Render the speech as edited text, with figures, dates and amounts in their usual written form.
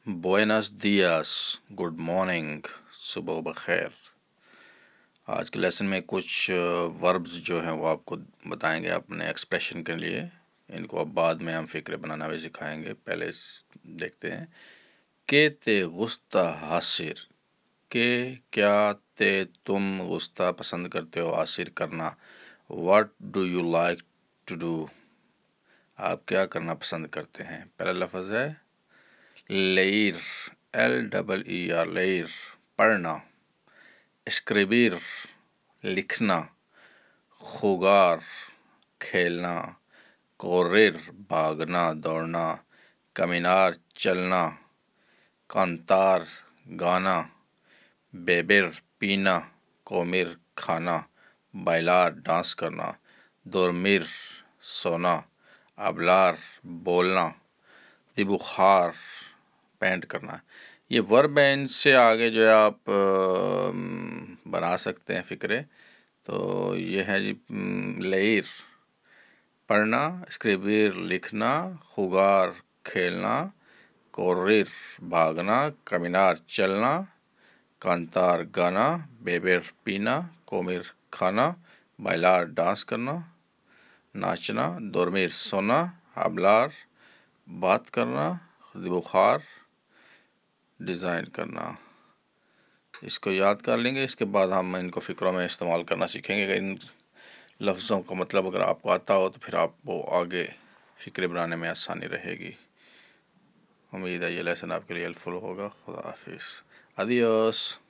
بوئنس Dias, good morning, صبح بخیر۔ آج کے لیسن میں کچھ وربز جو ہیں وہ آپ کو بتائیں گے اپنے ایکسپریشن کے لیے۔ ان کو اب بعد میں ہم فکرے بنانا بھی سکھائیں گے، پہلے دیکھتے ہیں۔ کہ تے غصہ حاصر، کہ کیا تے تم غصہ پسند کرتے ہو، حاصر کرنا۔ What do you like to do, آپ کیا کرنا پسند کرتے ہیں۔ پہلا لفظ ہے لیر، LEER، لیر پڑھنا۔ اسکریبیر لکھنا۔ خوگار کھیلنا۔ کورر بھاگنا دوڑنا۔ کمینار چلنا۔ کانتار گانا۔ بیبر پینا۔ کومر کھانا۔ بائلار ڈانس کرنا۔ دورمیر سونا۔ ابلار بولنا۔ دیبخار پینٹ کرنا۔ یہ ورب ہیں، ان سے آگے جو ہے آپ بنا سکتے ہیں فکرے۔ تو یہ ہے جی لیر پڑھنا، اسکریبیر لکھنا، خوگار کھیلنا، کورر بھاگنا، کمینار چلنا، کانتار گانا، بیبر پینا، کومر کھانا، بائلار ڈانس کرنا ناچنا، دورمیر سونا، ابلار بات کرنا، بخار ڈیزائن کرنا۔ اس کو یاد کر لیں گے، اس کے بعد ہم ان کو فکروں میں استعمال کرنا سیکھیں گے۔ ان لفظوں کا مطلب اگر آپ کو آتا ہو تو پھر آپ کو آگے فکرے بنانے میں آسانی رہے گی۔ امید ہے یہ لیسن آپ کے لیے ہیلپ فل ہوگا۔ خدا حافظ، ادیوس۔